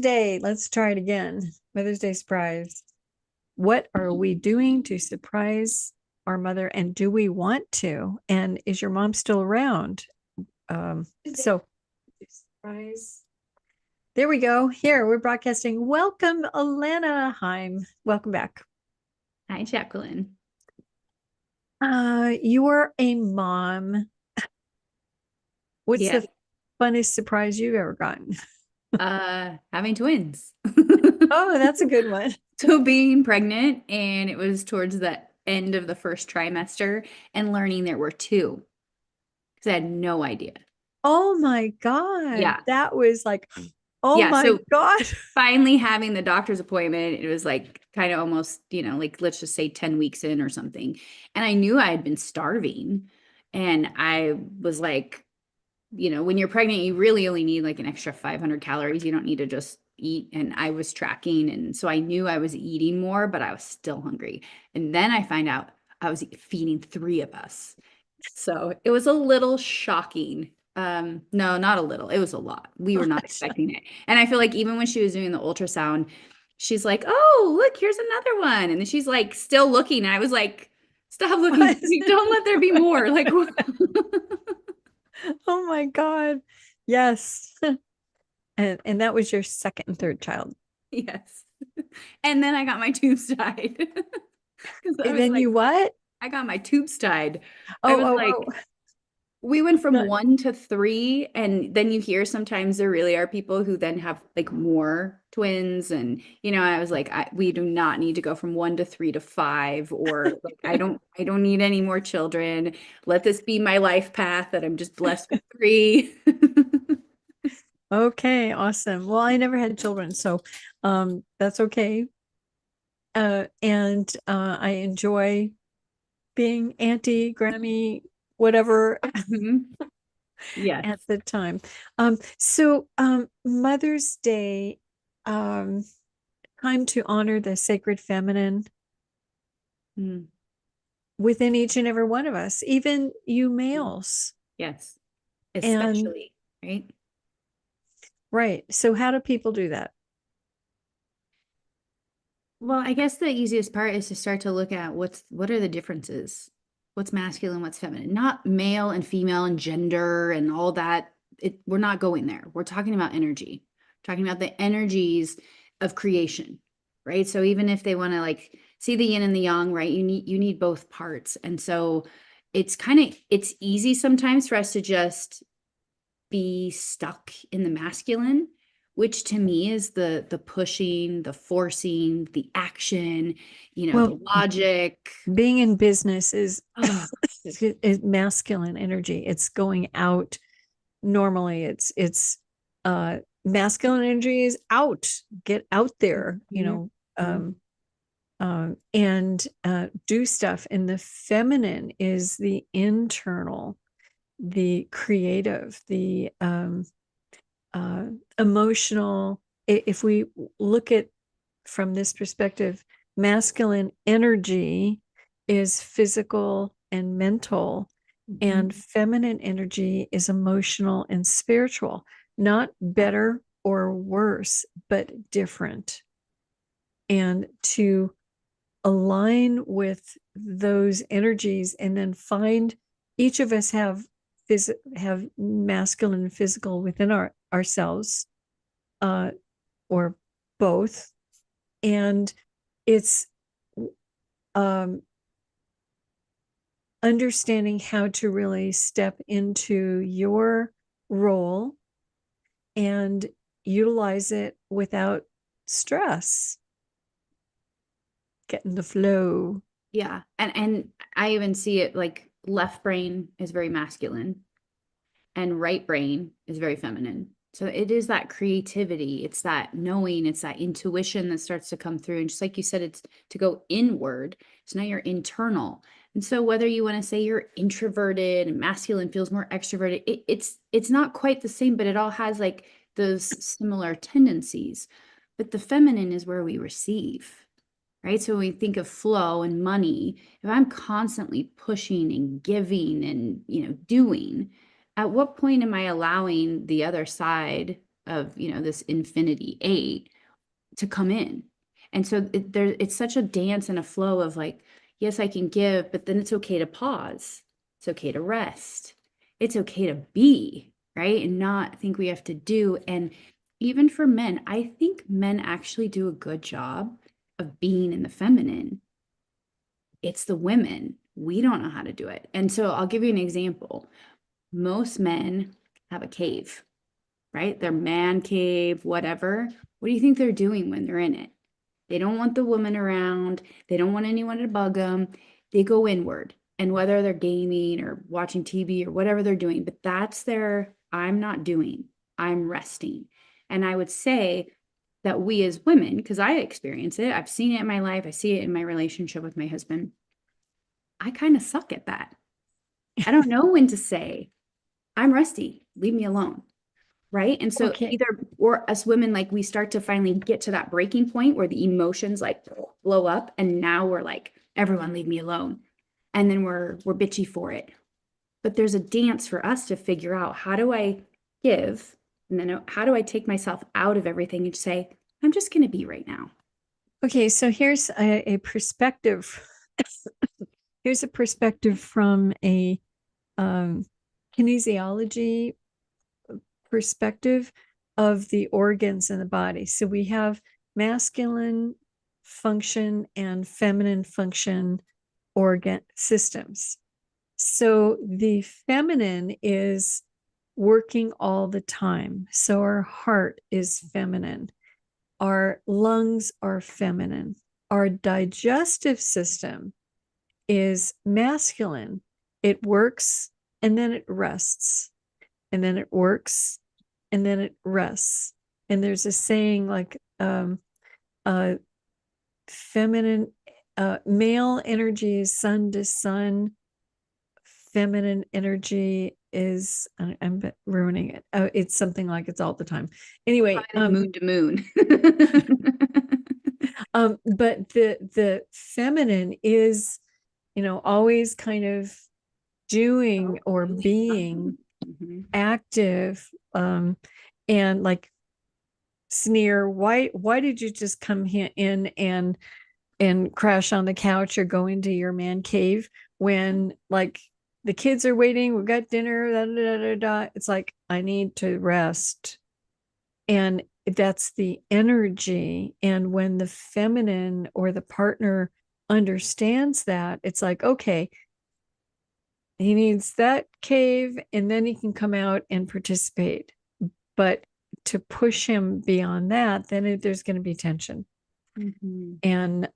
Day. Let's try it again. Mother's Day surprise. What are we doing to surprise our mother? And do we want to? And is your mom still around? So surprise. There we go. Here we're broadcasting. Welcome, Alana Heim. Welcome back. Hi, JacQueline. You are a mom. What's Yeah. the funnest surprise you've ever gotten? Having twins. Oh, that's a good one. So being pregnant, and it was towards the end of the first trimester, and learning there were two because I had no idea. Oh my God. Yeah. That was like, oh Yeah. my So God. finally having the doctor's appointment, it was like kind of almost, like let's just say 10 weeks in or something. And I knew I had been starving. And I was like, when you're pregnant, you really only need like an extra 500 calories. You don't need to just eat. And I was tracking. And so I knew I was eating more, but I was still hungry. And then I find out I was feeding three of us. So it was a little shocking. No, not a little. It was a lot. We were not expecting it. And I feel like even when she was doing the ultrasound, she's like, "Oh, look, here's another one." And then she's like still looking. And I was like, "Stop looking. Don't let there be more." Like, Oh my God. Yes. And that was your second and third child. yes. And then I got my tubes tied. Because I And was then like, you what? I got my tubes tied. I Oh, was oh, like, oh. we went from Not, one to three, and then you hear sometimes there really are people who then have like more twins. And I was like, we do not need to go from one to three to five, or like I don't need any more children. Let this be my life path that I'm just blessed with three. okay, awesome. Well, I never had children, so that's okay. And I enjoy being Auntie, Grammy, whatever Mhm. Yes. at the time. Mother's Day, um, time to honor the sacred feminine Mm. within each and every one of us, even you Mm. males. Yes. And Especially, right? right. So how do people do that? Well, I guess the easiest part is to start to look at what are the differences? What's masculine, what's feminine? Not male and female and gender and all that. We're not going there. We're talking about energy. Talking about the energies of creation, right? So even if they want to like see the yin and the yang, right? You need both parts. And so it's easy sometimes for us to just be stuck in the masculine, which to me is the pushing, the forcing, the action, the Well, logic. being in business Oh, is masculine energy. It's going out normally. It's masculine energy is out, get out there, mhm, mhm, and do stuff. And the feminine is the internal, the creative, the uh, emotional. If we look at from this perspective, masculine energy is physical and mental, and mhm. feminine energy is emotional and spiritual, not better or worse, but different. And to align with those energies and then find each of us have masculine and physical within ourselves, uh, or both. And it's um, understanding how to really step into your role and utilize it without stress, get in the flow. Yeah. And I even see it like left brain is very masculine and right brain is very feminine. So it is that creativity, it's that knowing, it's that intuition that starts to come through. And just like you said, it's to go inward. So now you're internal. And so whether you want to say you're introverted and masculine feels more extroverted, it's not quite the same, but it all has like those similar tendencies. But the feminine is where we receive, right? So when we think of flow and money, if I'm constantly pushing and giving and, doing, at what point am I allowing the other side of, this infinity eight to come in. And so it's such a dance and a flow of like, yes, I can give, but then it's okay to pause. It's okay to rest. It's okay to be, right? And not think we have to do. And even for men, I think men actually do a good job of being in the feminine. It's the women. We don't know how to do it. And so I'll give you an example. Most men have a cave, right? Their man cave, whatever. What do you think they're doing when they're in it? They don't want the woman around. They don't want anyone to bug them. They go inward. And whether they're gaming or watching TV or whatever they're doing, but that's their, I'm not doing, I'm resting. And I would say that we as women, because I experience it, I've seen it in my life, I see it in my relationship with my husband. I kind of suck at that. I don't know when to say, I'm rusty, leave me alone. Right. And so Okay. either, or us women, like we start to finally get to that breaking point where the emotions like blow up. And now we're like, everyone leave me alone. And then we're bitchy for it. But there's a dance for us to figure out, how do I give? And then how do I take myself out of everything and say, I'm just going to be right now. Okay. So here's a perspective. Here's a perspective from a kinesiology perspective of the organs in the body. So we have masculine function and feminine function organ systems. So the feminine is working all the time. So our heart is feminine. Our lungs are feminine. Our digestive system is masculine. It works and then it rests, and then it works and then it rests. And there's a saying like uh feminine male energy is sun to sun, feminine energy is I'm ruining it. It's something like it's all the time. Anyway, Like moon to moon. but the feminine is, always kind of doing or being Mhm. active, and like sneer, why did you just come in and crash on the couch or go into your man cave when like the kids are waiting, we've got dinner, da, da, da, da. It's like, I need to rest. And that's the energy. And when the feminine or the partner understands that, it's like, okay, he needs that cave and then he can come out and participate. But to push him beyond that, then there's going to be tension. Mhm. And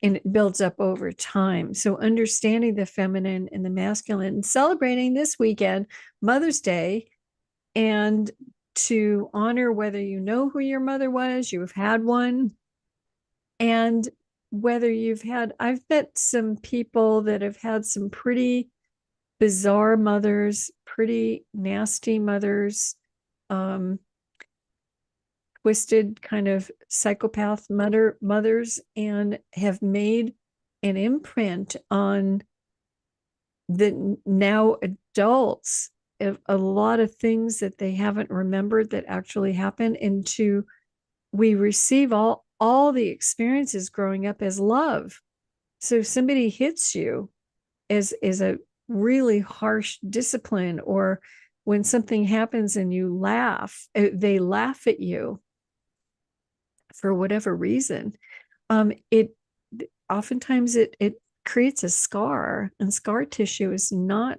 it builds up over time. So understanding the feminine and the masculine, and celebrating this weekend, Mother's Day, and to honor whether you know who your mother was, you've had one, and whether I've met some people that have had some pretty bizarre mothers, pretty nasty mothers, um, twisted kind of psychopath mothers, and have made an imprint on the now adults of a lot of things that they haven't remembered that actually happened. And we receive all the experiences growing up as love. So if somebody hits you as a really harsh discipline, or when something happens and you laugh, they laugh at you for whatever reason, it oftentimes it creates a scar, and scar tissue is not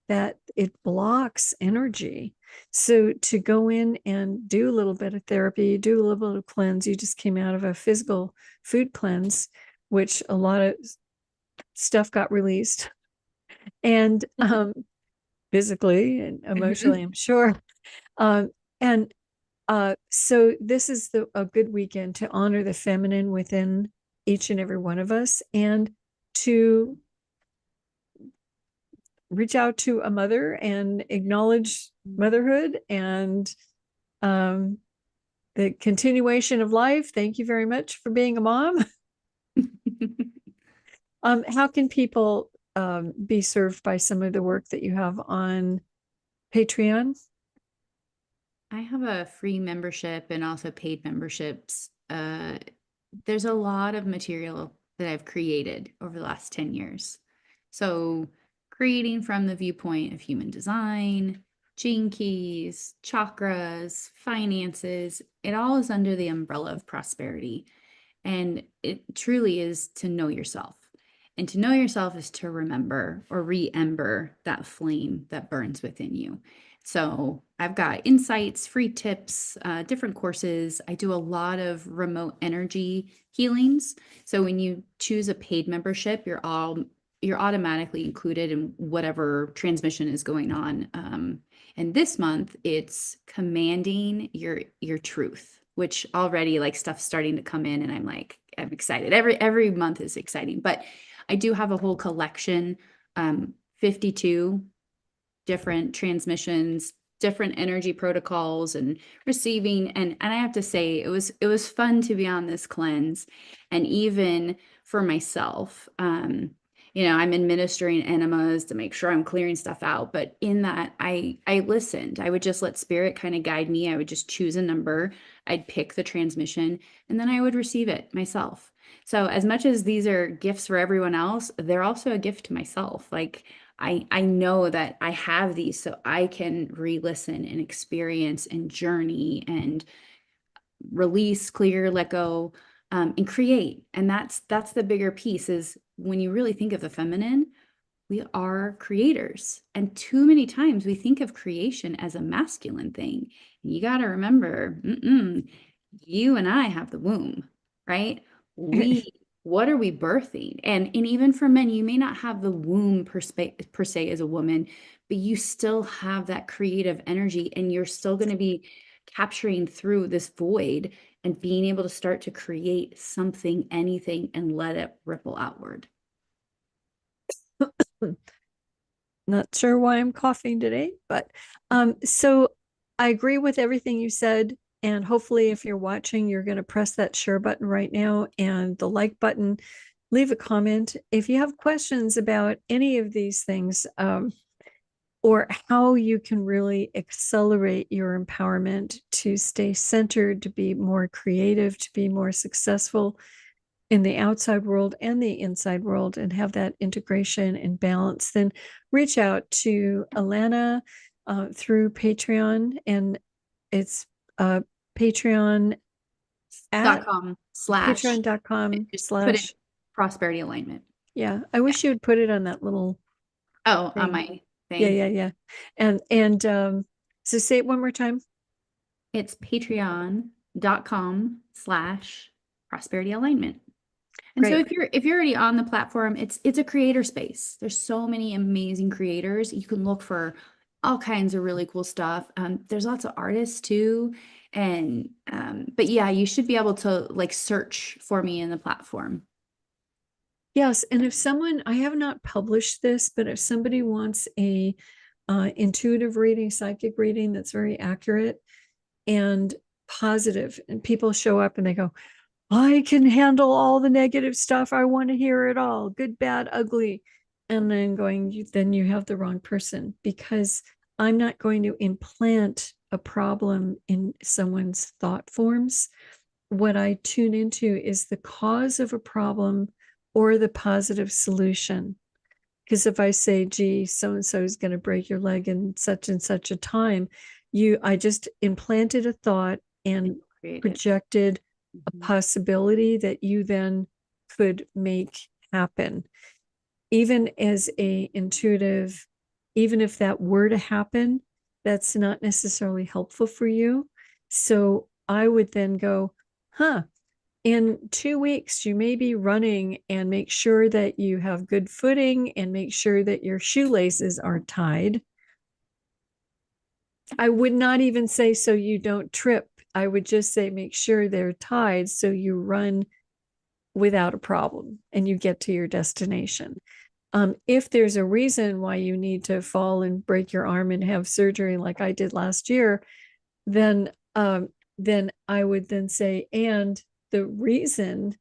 that, it blocks energy. So to go in and do a little bit of therapy, do a little bit of cleanse. You just came out of a physical food cleanse, which a lot of stuff got released, and physically and emotionally, I'm sure. And so this is a good weekend to honor the feminine within each and every one of us, and to reach out to a mother and acknowledge motherhood and um, the continuation of life. Thank you very much for being a mom. How can people be served by some of the work that you have on Patreon? I have a free membership and also paid memberships. There's a lot of material that I've created over the last 10 years. So, creating from the viewpoint of human design, gene keys, chakras, finances, it all is under the umbrella of prosperity. And it truly is to know yourself. And to know yourself is to remember or re-ember that flame that burns within you. So I've got insights, free tips, different courses. I do a lot of remote energy healings. So when you choose a paid membership, you're automatically included in whatever transmission is going on. And this month, it's commanding your truth, which already like stuff's starting to come in, and I'm excited. Every month is exciting, but I do have a whole collection, 52 different transmissions, different energy protocols and receiving. And I have to say, it was fun to be on this cleanse. And even for myself, I'm administering enemas to make sure I'm clearing stuff out. But in that, I listened. I would just let spirit kind of guide me. I would just choose a number. I'd pick the transmission, and then I would receive it myself. So as much as these are gifts for everyone else, they're also a gift to myself. Like I know that I have these so I can re-listen and experience and journey and release, clear, let go, and create. And that's the bigger piece is when you really think of the feminine, we are creators. And too many times we think of creation as a masculine thing. You got to remember, you and I have the womb, right? What are we birthing? And even for men, you may not have the womb per se as a woman, but you still have that creative energy, and you're still going to be capturing through this void and being able to start to create something, anything, and let it ripple outward. Not sure why I'm coughing today, but so I agree with everything you said. And hopefully, if you're watching, you're going to press that share button right now and the like button. Leave a comment. If you have questions about any of these things, or how you can really accelerate your empowerment to stay centered, to be more creative, to be more successful in the outside world and the inside world, and have that integration and balance, then reach out to Alana through Patreon. And it's Patreon at .com slash patreon.com just put it slash. prosperity alignment. Yeah, I wish you would put it on that little Oh, on thing. my Yeah, thing. yeah. And so say it one more time. It's patreon.com slash prosperity alignment. And so Great. if you're already on the platform, it's a creator space. There's so many amazing creators. You can look for all kinds of really cool stuff. There's lots of artists too. And but yeah, you should be able to like search for me in the platform. Yes, and if someone, I have not published this, but if somebody wants a intuitive reading, psychic reading that's very accurate and positive, and people show up and they go, I can handle all the negative stuff. I want to hear it all, good, bad, ugly. And then then you have the wrong person, because I'm not going to implant a problem in someone's thought forms. What I tune into is the cause of a problem or the positive solution. Because if I say, gee, so and so is going to break your leg in such and such a time, I just implanted a thought and projected a possibility that you then could make happen. Even as a intuitive, even if that were to happen, that's not necessarily helpful for you. So I would then go, in 2 weeks, you may be running, and make sure that you have good footing and make sure that your shoelaces are tied. I would not even say so you don't trip. I would just say make sure they're tied so you run without a problem and you get to your destination. If there's a reason why you need to fall and break your arm and have surgery like I did last year, then I would then say, and the reason,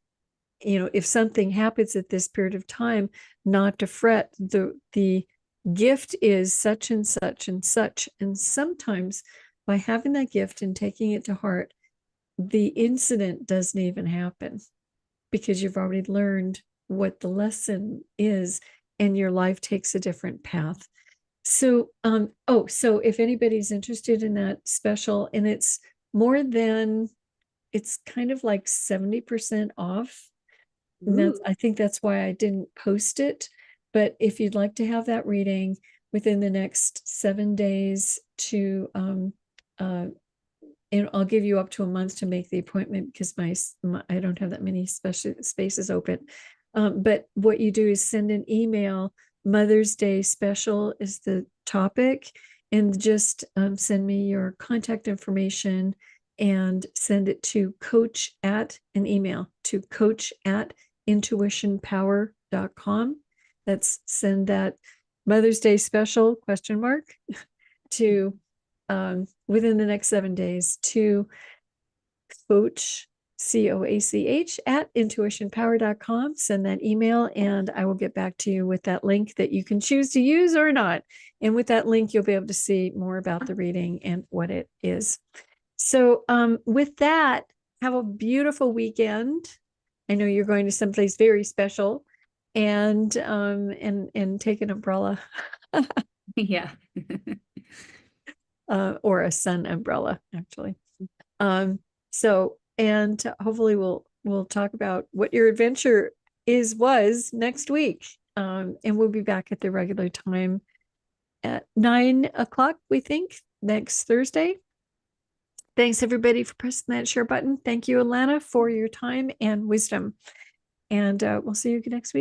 if something happens at this period of time, not to fret. The gift is such and such and such. And sometimes by having that gift and taking it to heart, the incident doesn't even happen because you've already learned what the lesson is and your life takes a different path. So, so if anybody's interested in that special, and it's more than, it's kind of like 70% off. And that's, Ooh. I think that's why I didn't post it. But if you'd like to have that reading within the next 7 days and I'll give you up to a month to make the appointment because my I don't have that many special spaces open. But what you do is send an email. Mother's Day special is the topic, and just send me your contact information and send it to coach at an email to coach at intuitionpower.com. That's send that Mother's Day special question mark to within the next 7 days to coach, COACH at intuitionpower.com. Send that email and I will get back to you with that link that you can choose to use or not. And with that link, you'll be able to see more about the reading and what it is. So with that, have a beautiful weekend. I know you're going to someplace very special, and take an umbrella Yeah. or a sun umbrella, actually. So, and hopefully we'll talk about what your adventure was next week. And we'll be back at the regular time at 9 o'clock, we think, next Thursday. Thanks everybody for pressing that share button. Thank you, Alana, for your time and wisdom. And we'll see you next week.